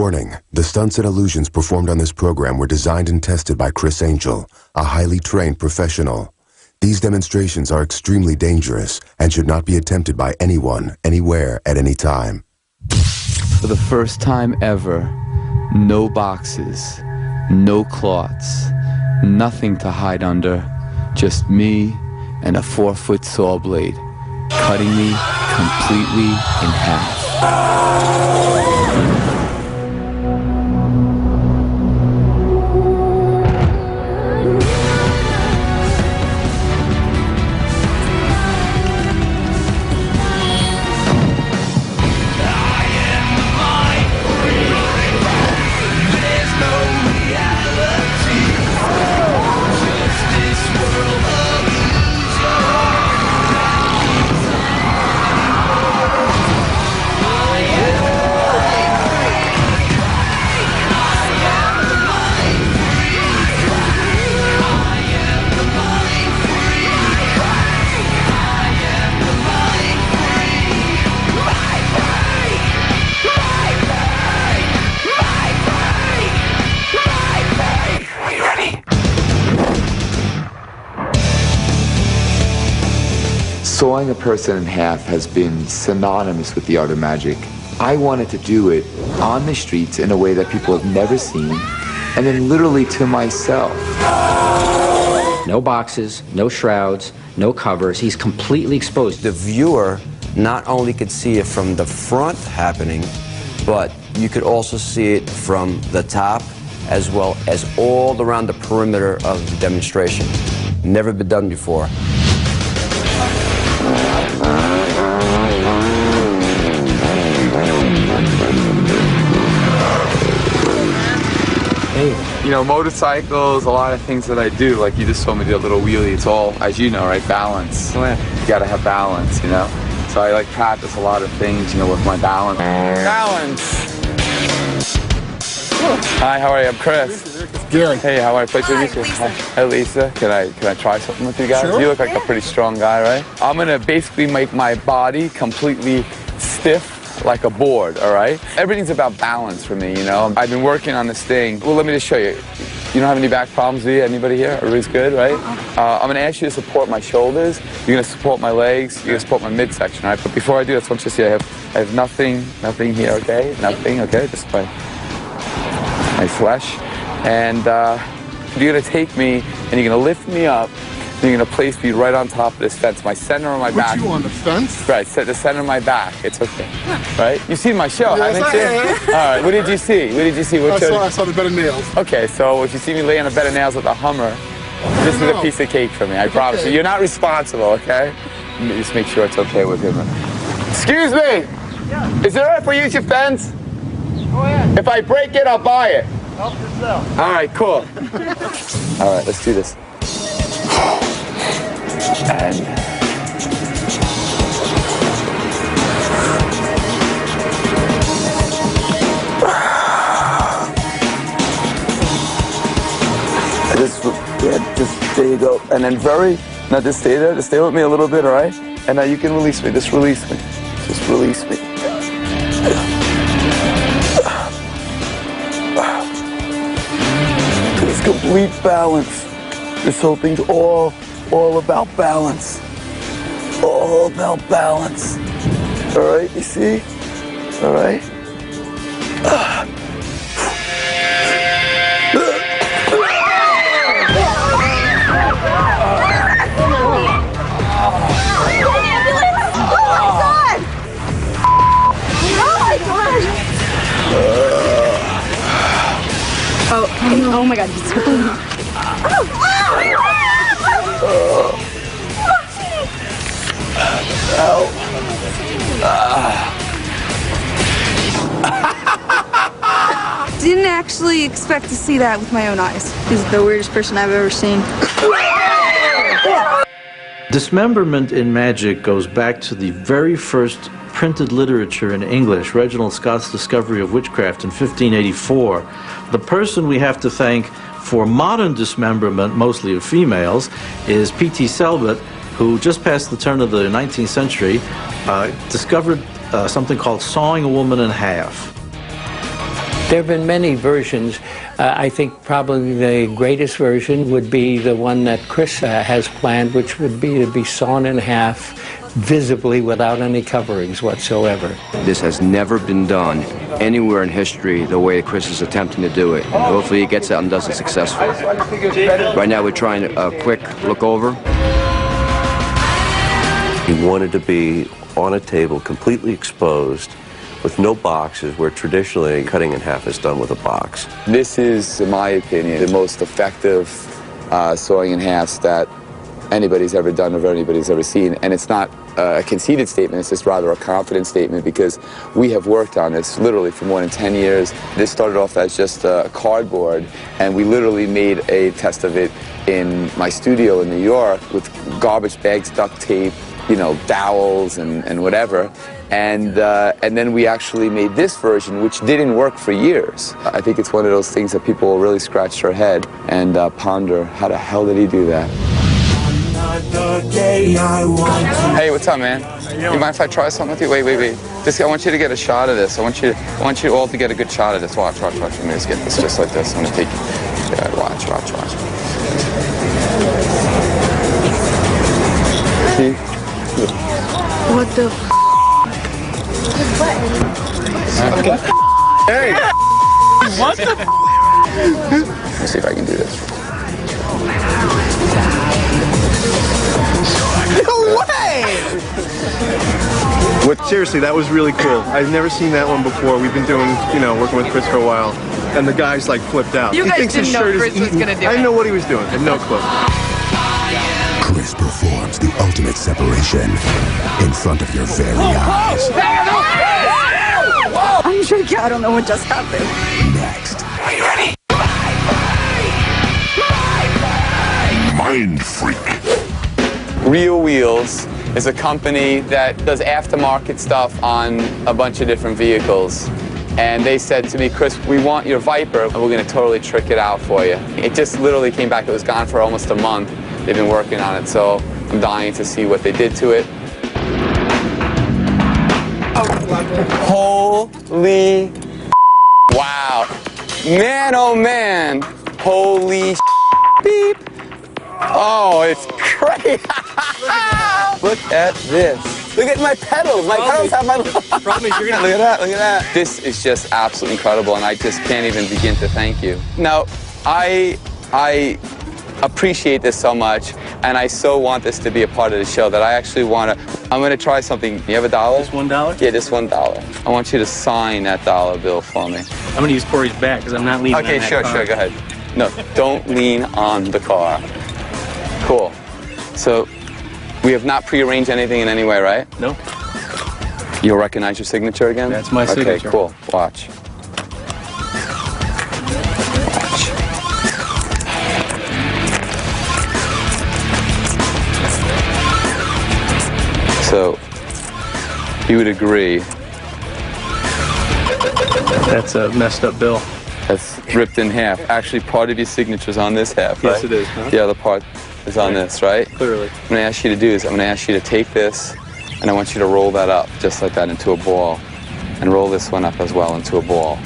Warning, the stunts and illusions performed on this program were designed and tested by Criss, a highly trained professional. These demonstrations are extremely dangerous and should not be attempted by anyone, anywhere, at any time. For the first time ever, no boxes, no cloths, nothing to hide under, just me and a 4-foot saw blade, cutting me completely in half. Sawing a person in half has been synonymous with the art of magic. I wanted to do it on the streets in a way that people have never seen, and then literally to myself. No boxes, no shrouds, no covers. He's completely exposed. The viewer not only could see it from the front happening, but you could also see it from the top as well as all around the perimeter of the demonstration. Never been done before. You know, motorcycles, a lot of things that I do, like you just saw me do a little wheelie, it's all, as you know, right, balance. You gotta have balance, you know? So I like practice a lot of things, you know, with my balance. Balance! Hi, how are you? I'm Chris. Gary. Hey, how are you? Pleasure to meet you. Hi, Lisa. Can I try something with you guys? Sure. You look like a pretty strong guy, right? I'm gonna basically make my body completely stiff like a board, all right? Everything's about balance for me, you know? I've been working on this thing. Well, let me just show you. You don't have any back problems, do you? Anybody here? Everybody's good, right? I'm gonna ask you to support my shoulders. You're gonna support my legs. You're gonna support my midsection, all right? But before I do, I just want you to see I have nothing here, okay? Nothing, okay? Just my flesh. And you're gonna take me and you're gonna lift me up. You're going to place me right on top of this fence, my center of my back. Put you on the fence? Right, the center of my back. It's okay. Right? You've seen my show, haven't you? Yeah. All right, what did you see? What did you see? What I saw the bed of nails. Okay, so if you see me lay on a bed of nails with a Hummer, this is a piece of cake for me, I promise you. You're not responsible, okay? Just make sure it's okay with him. Excuse me! Yeah. Is it all right if we use your fence? Go ahead. If I break it, I'll buy it. Help yourself. All right, cool. All right, let's do this. And just there you go. And then now just stay there, just stay with me a little bit, all right? And now you can release me, just release me. Just release me. It's complete balance. This whole thing's all about balance. All about balance. All right, you see? All right? Oh my God, he's Didn't actually expect to see that with my own eyes. He's the weirdest person I've ever seen. Dismemberment in magic goes back to the very first printed literature in English, Reginald Scott's discovery of witchcraft in 1584. The person we have to thank for modern dismemberment, mostly of females, is P.T. Selbit, who just past the turn of the 19th century discovered something called sawing a woman in half. There have been many versions. I think probably the greatest version would be the one that Chris has planned, which would be to be sawn in half visibly without any coverings whatsoever. This has never been done anywhere in history the way Chris is attempting to do it. And hopefully he gets out and does it successfully. Right now we're trying a quick look over. He wanted to be on a table completely exposed with no boxes, where traditionally cutting in half is done with a box. This is, in my opinion, the most effective sawing in halves that anybody's ever done or anybody's ever seen. And it's not a conceited statement, it's just rather a confident statement, because we have worked on this literally for more than 10 years. This started off as just cardboard, and we literally made a test of it in my studio in New York with garbage bags, duct tape, you know, dowels and whatever. And then we actually made this version, which didn't work for years. I think it's one of those things that people will really scratch their head and ponder, how the hell did he do that? Hey, what's up, man? You mind if I try something with you? Wait. I want you to get a shot of this. I want you all to get a good shot of this. Watch. Let me just get this just like this. I'm gonna take. Yeah, watch. See? What the f? Okay. Hey! What the f? Let's see if I can do this. No way! Seriously, that was really cool. I've never seen that one before. We've been doing, working with Chris for a while, and the guy's like flipped out. You guys didn't know Chris was gonna do it. I didn't know what he was doing. I had no clue. Chris performs the ultimate separation in front of your very eyes. I'm shaking. I don't know what just happened. Next. Are you ready? Mindfreak. Real Wheels is a company that does aftermarket stuff on a bunch of different vehicles. And they said to me, Chris, we want your Viper, and we're going to totally trick it out for you. It just literally came back. It was gone for almost a month. They've been working on it, so I'm dying to see what they did to it. Holy wow. Man, oh man. Holy beep. Oh, it's crazy. Look at this. Look at my pedals. My pedals have my... Promise you're gonna... Look at that. This is just absolutely incredible, and I just can't even begin to thank you. Now, I appreciate this so much, and I so want this to be a part of the show that I actually want to... I'm going to try something. You have $1? Just $1? Yeah, just $1. I want you to sign that dollar bill for me. I'm going to use Corey's back because I'm not leaning okay, on that sure, car. go ahead. No, don't lean on the car. Cool. So, we have not prearranged anything in any way, right? No. You'll recognize your signature again? That's my signature. Okay, cool. Watch. So, you would agree. That's a messed up bill. That's ripped in half. Actually, part of your signature's on this half, right? Yes, it is. Huh? The other part is on this, right? Clearly. What I'm going to ask you to do is I'm going to ask you to take this, and I want you to roll that up, just like that, into a ball. And roll this one up as well into a ball.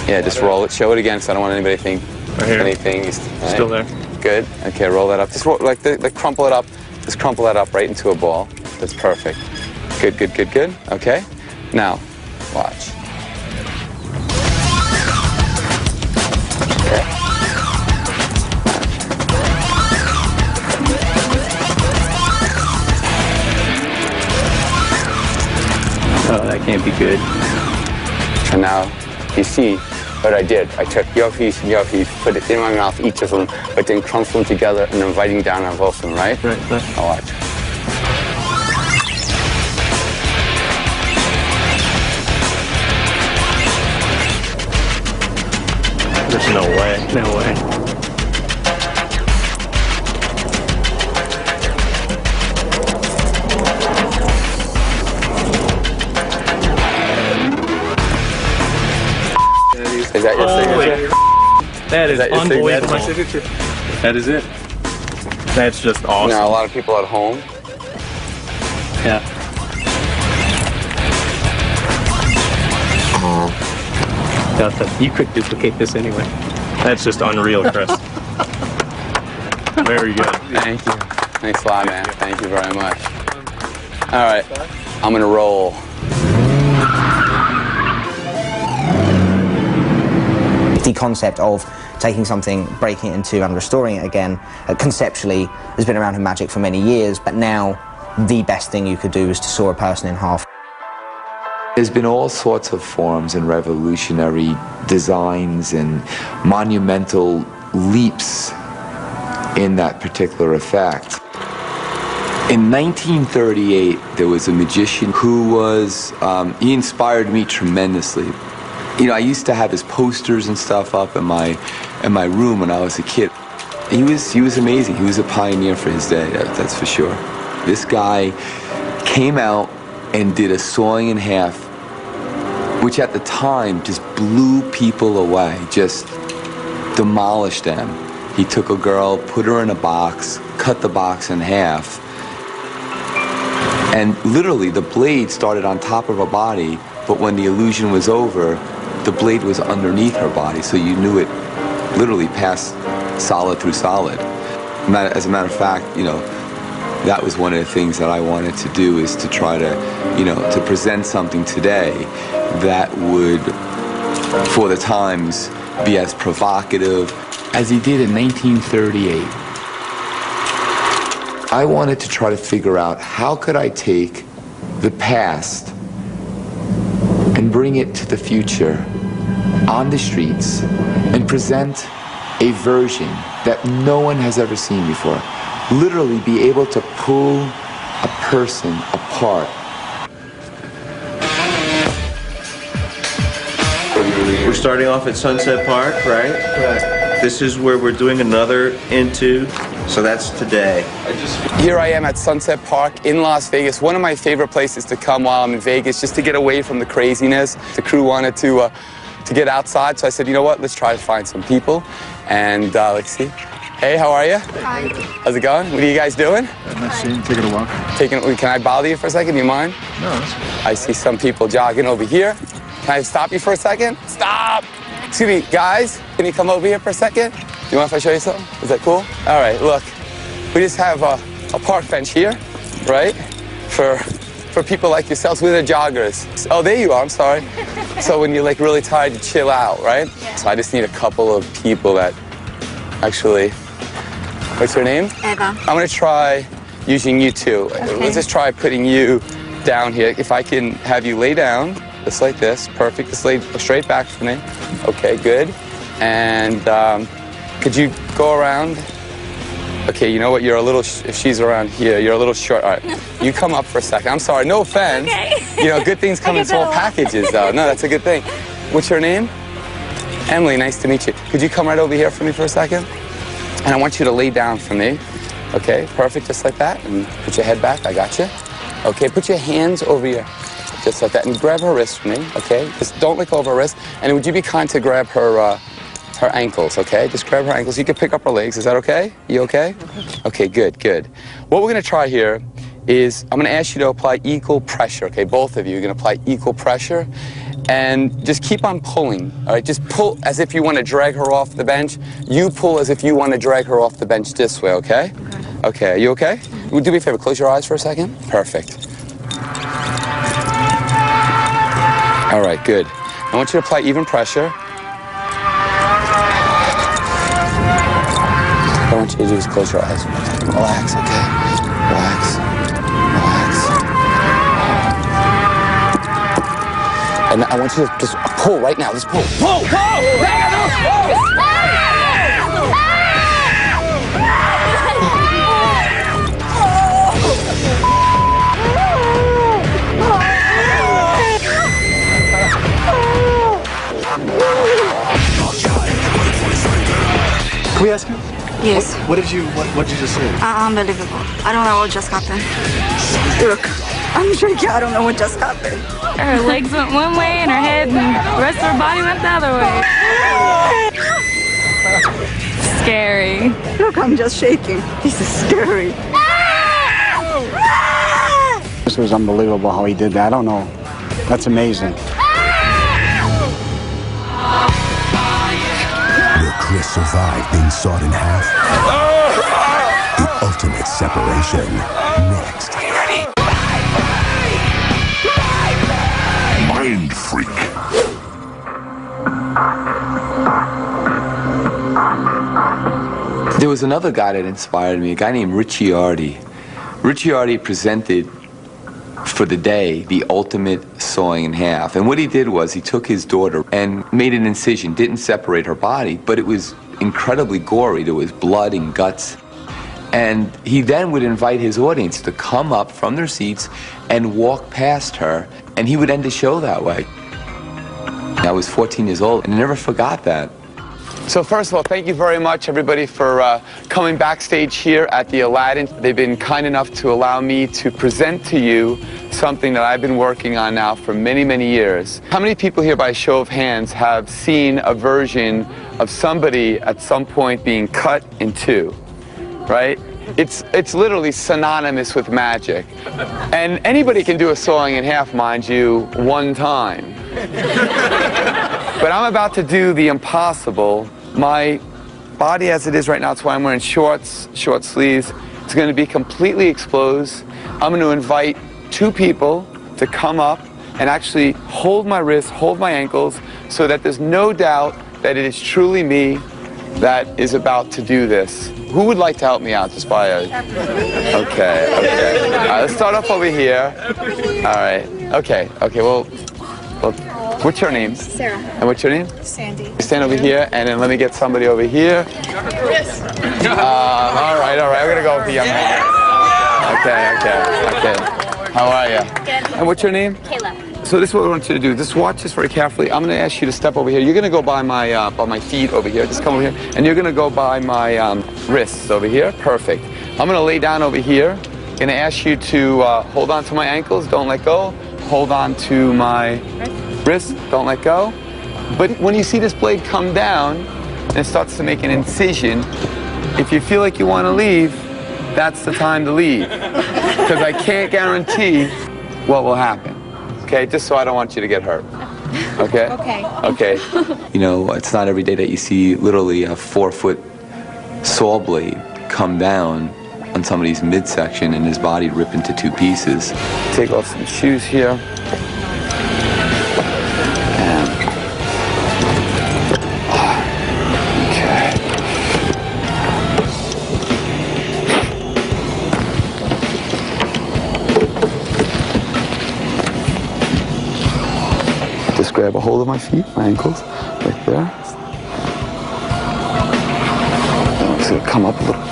Yeah, just roll it. Show it again, so I don't want anybody to think anything. Right? Still there. Good. Okay, roll that up. Just roll, like crumple it up. Just crumple that up right into a ball. That's perfect. Good. Okay. Now, watch. Okay. Oh, that can't be good. And now, you see what I did. I took your piece and your piece, put it in my mouth, each of them, but then crumpled them together and then biting down on both of them, right? Right. Now watch. There's no way. No way. Is that your signature? That is unbelievable. My signature? That is it. That's just awesome. Now, a lot of people at home. Yeah. Nothing. You could duplicate this anyway. That's just unreal, Chris. Very good. Thank you. Thanks a lot, man. Thank you very much. All right, I'm gonna roll. The concept of taking something, breaking it in two and restoring it again, conceptually has been around in magic for many years, but now the best thing you could do is to saw a person in half. There's been all sorts of forms and revolutionary designs and monumental leaps in that particular effect. In 1938, there was a magician who was, he inspired me tremendously. You know, I used to have his posters and stuff up in my room when I was a kid. He was amazing. He was a pioneer for his day, that's for sure. This guy came out and did a sawing in half, which at the time just blew people away, just demolished them. He took a girl, put her in a box, cut the box in half, and literally the blade started on top of her body, but when the illusion was over, the blade was underneath her body, so you knew it literally passed solid through solid. As a matter of fact, you know, that was one of the things that I wanted to do, is to try to, you know, to present something today that would, for the times, be as provocative as he did in 1938. I wanted to try to figure out how could I take the past and bring it to the future on the streets and present a version that no one has ever seen before. Literally be able to pull a person apart. We're starting off at Sunset Park, right? Right. This is where we're doing another into, so that's today. Here I am at Sunset Park in Las Vegas, one of my favorite places to come while I'm in Vegas, just to get away from the craziness. The crew wanted to get outside, so I said, you know what, let's try to find some people. And let's see. Hey, how are you? Hi. How's it going? What are you guys doing? Nice seeing you. Taking a walk. Can I bother you for a second? Do you mind? No, that's good. I see some people jogging over here. Can I stop you for a second? Stop! Excuse me, guys, can you come over here for a second? Do you mind if I show you something? Is that cool? All right, look, we just have a park bench here, right? For people like yourselves, we're the joggers. Oh, there you are, I'm sorry. So when you're like really tired, you chill out, right? Yeah. So I just need a couple of people that actually, what's her name? Eva. I'm gonna try using you two. Okay. Let's just try putting you down here. If I can have you lay down, just like this, perfect. Just lay straight back for me. Okay, good. And could you go around? Okay, you know what, you're a little, if she's around here, you're a little short. All right, you come up for a second. I'm sorry, no offense. Okay. You know, good things come in small packages, though. No, that's a good thing. What's your name? Emily, nice to meet you. Could you come right over here for me for a second? And I want you to lay down for me. Okay, perfect, just like that. And put your head back, I got you. Okay, put your hands over your, just like that. And grab her wrist for me, okay? Just don't let go of her wrist. And would you be kind to grab her ankles, okay? Just grab her ankles. You can pick up her legs. Is that okay? You okay? Okay, good, good. What we're going to try here is I'm going to ask you to apply equal pressure, okay? Both of you are going to apply equal pressure. And just keep on pulling, all right? Just pull as if you want to drag her off the bench. You pull as if you want to drag her off the bench this way, okay? Okay, are you okay? Would do me a favor, close your eyes for a second. Perfect. All right, good. I want you to apply even pressure. What I want you to do is close your eyes. Relax, okay? Relax. Relax. And I want you to just pull right now. Just pull. Pull! Pull! Can we ask you? Yes. What did you just say? Unbelievable. I don't know what just happened. Look, I'm shaking. I don't know what just happened. Her legs went one way and her head and the rest of her body went the other way. Scary. Look, I'm just shaking. This is scary. This was unbelievable how he did that. I don't know. That's amazing. survive being sawed in half? The ultimate separation. Next. Are you ready? Mind freak. There was another guy that inspired me, a guy named Ricciardi. Ricciardi presented for the day the ultimate sawing in half. And what he did was he took his daughter and made an incision, didn't separate her body, but it was incredibly gory. There was blood and guts. And he then would invite his audience to come up from their seats and walk past her, and he would end the show that way. I was 14 years old, and I never forgot that. So first of all, thank you very much, everybody, for coming backstage here at the Aladdin. They've been kind enough to allow me to present to you something that I've been working on now for many, many years. How many people here, by a show of hands, have seen a version of somebody at some point being cut in two, right? It's literally synonymous with magic. And anybody can do a sawing in half, mind you, one time. But I'm about to do the impossible. My body as it is right now, that's why I'm wearing shorts, short sleeves. It's going to be completely exposed. I'm going to invite two people to come up and actually hold my wrists, hold my ankles, so that there's no doubt that it is truly me that is about to do this. Who would like to help me out just by a... Okay. All right, let's start off over here. All right. Okay, well, what's your name? Sarah. And what's your name? Sandy. Stand over here, and then let me get somebody over here. All right. I'm gonna go with the young man. Okay. How are you? Good. And what's your name? Kayla. So this is what I want you to do. Just watch this very carefully. I'm gonna ask you to step over here. You're gonna go by my feet over here. Just come over here, and you're gonna go by my wrists over here. Perfect. I'm gonna lay down over here. Gonna ask you to hold on to my ankles. Don't let go. Hold on to my wrist, don't let go. But when you see this blade come down and it starts to make an incision, if you feel like you want to leave, that's the time to leave. Because I can't guarantee what will happen. Okay, just so I don't want you to get hurt. Okay? Okay. You know, it's not every day that you see literally a 4-foot saw blade come down on somebody's midsection and his body rip into two pieces. Take off some shoes here. Just grab a hold of my feet, my ankles, right there. I'm just gonna come up a little.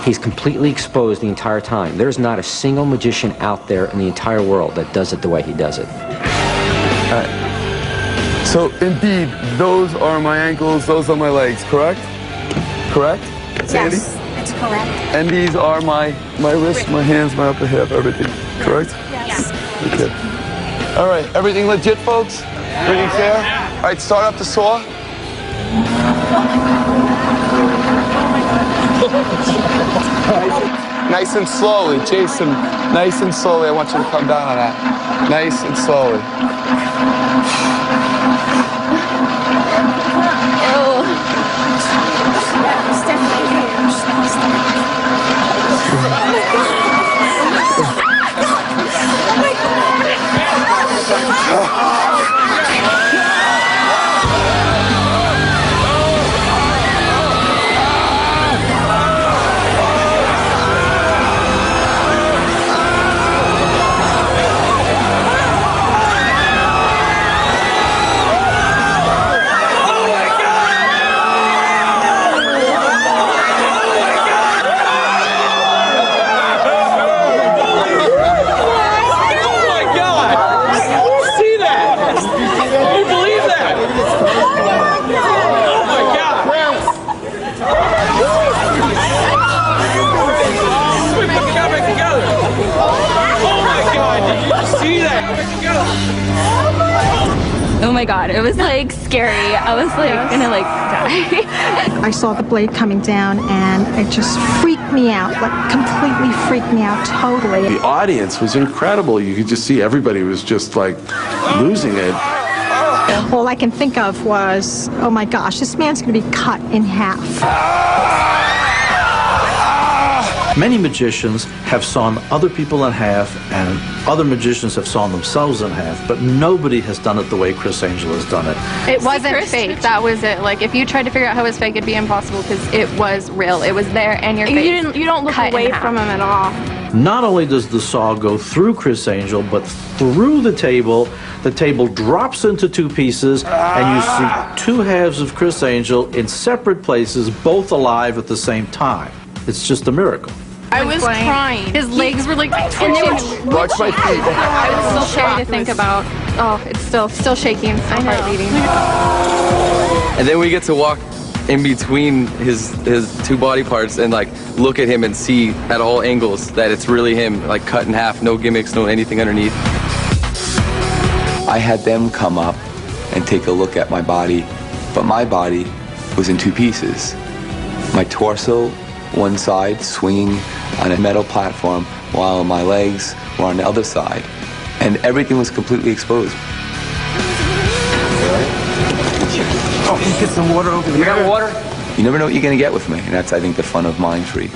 He's completely exposed the entire time. There's not a single magician out there in the entire world that does it the way he does it. All right. So indeed, those are my ankles, those are my legs, correct? Correct? Sandy? Yes, that's correct. And these are my wrists, my hands, my upper hip, everything, correct? Yes. Okay. All right, everything legit, folks? Everything fair? All right, start up the saw. Nice and slowly, Jason. Nice and slowly. I want you to come down on that. Nice and slowly. Oh my God, it was like scary. I was like gonna like die. I saw the blade coming down and it just freaked me out, like completely freaked me out totally. The audience was incredible. You could just see everybody was just like losing it. All I can think of was, oh my gosh, this man's going to be cut in half. Many magicians have sawn other people in half, and other magicians have sawn themselves in half, but nobody has done it the way Criss Angel has done it. It wasn't fake. That was it. Like, if you tried to figure out how it was fake, it'd be impossible because it was real. It was there in your face. You don't look away from him at all. Not only does the saw go through Criss Angel, but through the table drops into two pieces, and you see two halves of Criss Angel in separate places, both alive at the same time. It's just a miracle. I was crying. His legs were like twitching. Watch my feet. I was so scary to think about. Oh, it's still shaking. Still heart beating. And then we get to walk in between his two body parts and like look at him and see at all angles that it's really him, like cut in half, no gimmicks, no anything underneath. I had them come up and take a look at my body, but my body was in two pieces. My torso, one side, swinging on a metal platform, while my legs were on the other side. And everything was completely exposed. Oh, you get some water over there. You got water? You never know what you're going to get with me, and that's, I think, the fun of Mindfreak.